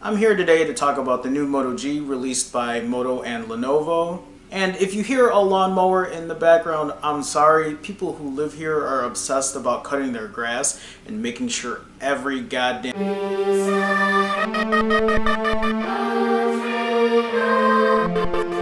I'm here today to talk about the new Moto G released by Moto and Lenovo. And if you hear a lawnmower in the background, I'm sorry. People who live here are obsessed about cutting their grass and making sure every goddamn...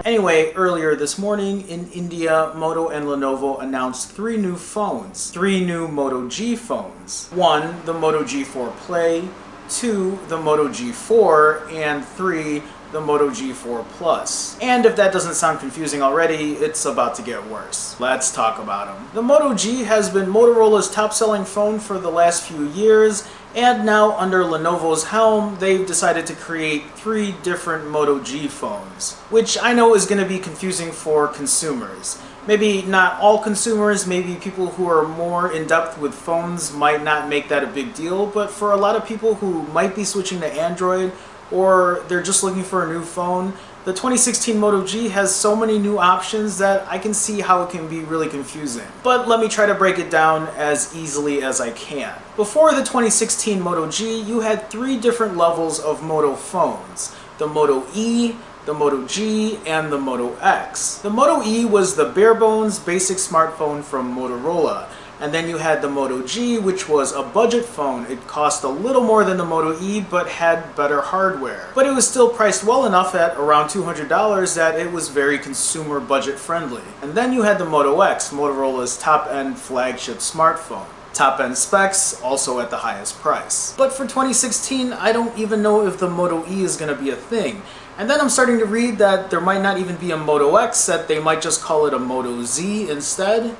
Anyway, earlier this morning in India, Moto and Lenovo announced three new phones. Three new Moto G phones. One, the Moto G4 Play. 2, the Moto G4, and 3, the Moto G4 Plus. And if that doesn't sound confusing already, it's about to get worse. Let's talk about them. The Moto G has been Motorola's top-selling phone for the last few years, and now under Lenovo's helm, they've decided to create three different Moto G phones, which I know is going to be confusing for consumers. Maybe not all consumers, maybe people who are more in depth with phones might not make that a big deal, but for a lot of people who might be switching to Android or they're just looking for a new phone, the 2016 Moto G has so many new options that I can see how it can be really confusing. But let me try to break it down as easily as I can. Before the 2016 Moto G, you had three different levels of Moto phones. The Moto E, the Moto G, and the Moto X. The Moto E was the bare bones basic smartphone from Motorola. And then you had the Moto G, which was a budget phone. It cost a little more than the Moto E, but had better hardware. But it was still priced well enough at around $200 that it was very consumer budget friendly. And then you had the Moto X, Motorola's top-end flagship smartphone. Top-end specs, also at the highest price. But for 2016, I don't even know if the Moto E is going to be a thing. And then I'm starting to read that there might not even be a Moto X, that they might just call it a Moto Z instead.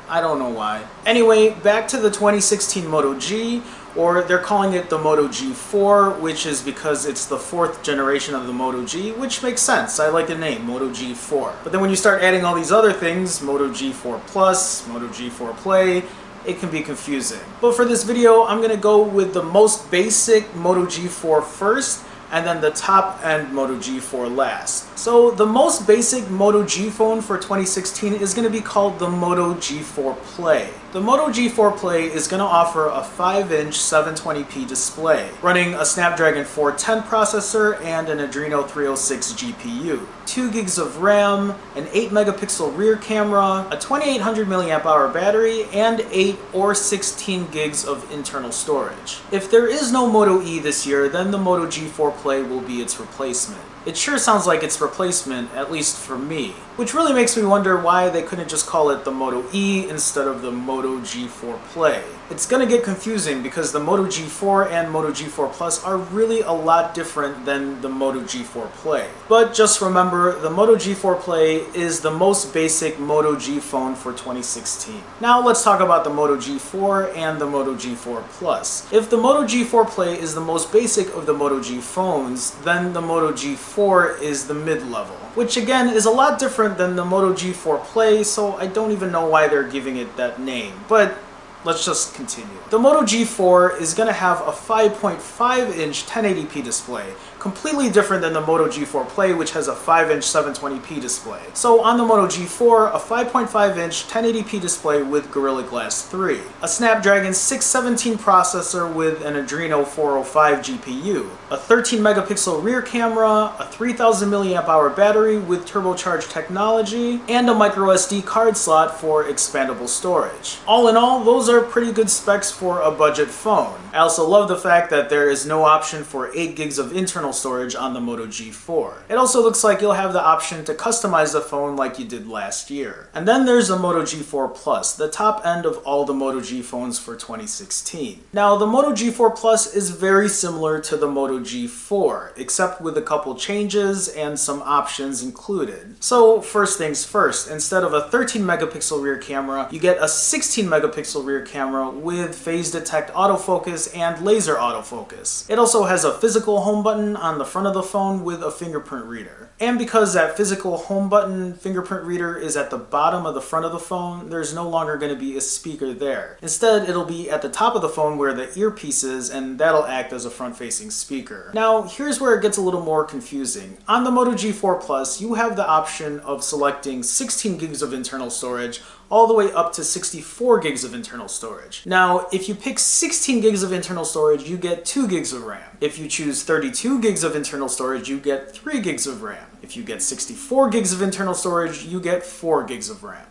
I don't know why. Anyway, back to the 2016 Moto G, or they're calling it the Moto G4, which is because it's the fourth generation of the Moto G, which makes sense. I like the name, Moto G4. But then when you start adding all these other things, Moto G4 Plus, Moto G4 Play, it can be confusing. But for this video, I'm going to go with the most basic Moto G4 first, and then the top-end Moto G4 last. So the most basic Moto G phone for 2016 is going to be called the Moto G4 Play. The Moto G4 Play is going to offer a 5-inch 720p display, running a Snapdragon 410 processor and an Adreno 306 GPU, 2 gigs of RAM, an 8 megapixel rear camera, a 2800 mAh battery, and 8 or 16 gigs of internal storage. If there is no Moto E this year, then the Moto G4 Play will be its replacement. It sure sounds like its replacement, at least for me. Which really makes me wonder why they couldn't just call it the Moto E instead of the Moto G4 Play. It's gonna get confusing because the Moto G4 and Moto G4 Plus are really a lot different than the Moto G4 Play. But just remember, the Moto G4 Play is the most basic Moto G phone for 2016. Now let's talk about the Moto G4 and the Moto G4 Plus. If the Moto G4 Play is the most basic of the Moto G phones, then the Moto G4 is the mid-level, which again is a lot different than the Moto G4 Play, so I don't even know why they're giving it that name. But let's just continue. The Moto G4 is going to have a 5.5-inch 1080p display, completely different than the Moto G4 Play, which has a 5-inch 720p display. So on the Moto G4, a 5.5-inch 1080p display with Gorilla Glass 3, a Snapdragon 617 processor with an Adreno 405 GPU, a 13 megapixel rear camera, a 3000 mAh battery with turbocharged technology, and a microSD card slot for expandable storage. All in all, those are pretty good specs for a budget phone. I also love the fact that there is no option for 8 gigs of internal storage on the Moto G4. It also looks like you'll have the option to customize the phone like you did last year. And then there's the Moto G4 Plus, the top end of all the Moto G phones for 2016. Now the Moto G4 Plus is very similar to the Moto G4, except with a couple changes and some options included. So first things first, instead of a 13 megapixel rear camera, you get a 16 megapixel rear camera with phase detect autofocus and laser autofocus. It also has a physical home button on the front of the phone with a fingerprint reader. And because that physical home button fingerprint reader is at the bottom of the front of the phone, there's no longer going to be a speaker there. Instead, it'll be at the top of the phone where the earpiece is, and that'll act as a front-facing speaker. Now, here's where it gets a little more confusing. On the Moto G4 Plus, you have the option of selecting 16 gigs of internal storage all the way up to 64 gigs of internal storage. Now, if you pick 16 gigs of internal storage, you get 2 gigs of RAM. If you choose 32 gigs of internal storage, you get 3 gigs of RAM. If you get 64 gigs of internal storage, you get 4 gigs of RAM.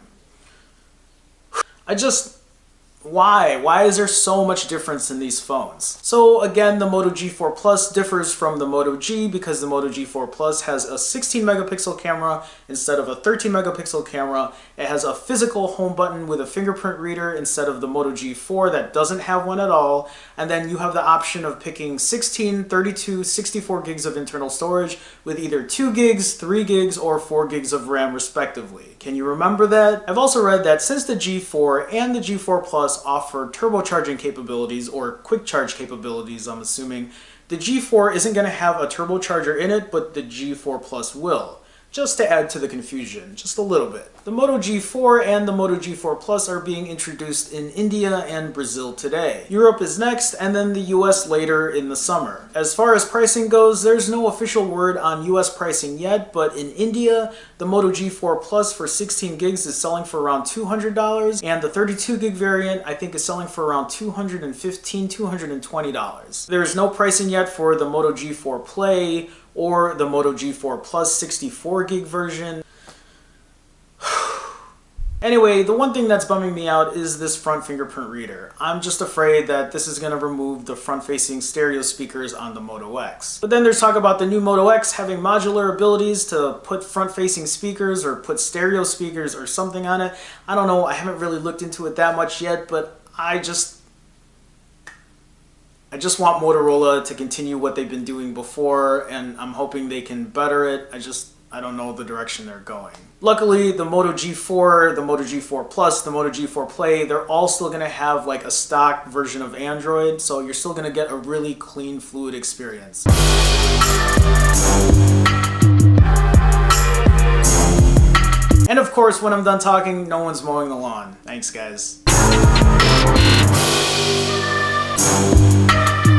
Why? Why is there so much difference in these phones? So again, the Moto G4 Plus differs from the Moto G because the Moto G4 Plus has a 16 megapixel camera instead of a 13 megapixel camera. It has a physical home button with a fingerprint reader instead of the Moto G4 that doesn't have one at all. And then you have the option of picking 16, 32, 64 gigs of internal storage with either 2 gigs, 3 gigs, or 4 gigs of RAM respectively. Can you remember that? I've also read that since the G4 and the G4 Plus offer turbocharging capabilities, or quick charge capabilities, I'm assuming, the G4 isn't going to have a turbocharger in it, but the G4 Plus will. Just to add to the confusion, just a little bit. The Moto G4 and the Moto G4 Plus are being introduced in India and Brazil today. Europe is next, and then the US later in the summer. As far as pricing goes, there's no official word on US pricing yet, but in India, the Moto G4 Plus for 16 gigs is selling for around $200, and the 32 gig variant I think is selling for around $215, $220. There is no pricing yet for the Moto G4 Play or the Moto G4 Plus 64 gig version. Anyway, the one thing that's bumming me out is this front fingerprint reader. I'm just afraid that this is going to remove the front-facing stereo speakers on the Moto X. But then there's talk about the new Moto X having modular abilities to put front-facing speakers or put stereo speakers or something on it. I don't know, I haven't really looked into it that much yet, but I just want Motorola to continue what they've been doing before, and I'm hoping they can better it. I don't know the direction they're going. Luckily, the Moto G4, the Moto G4 Plus, the Moto G4 Play, they're all still going to have like a stock version of Android, so you're still going to get a really clean, fluid experience. And of course, when I'm done talking, no one's mowing the lawn. Thanks, guys.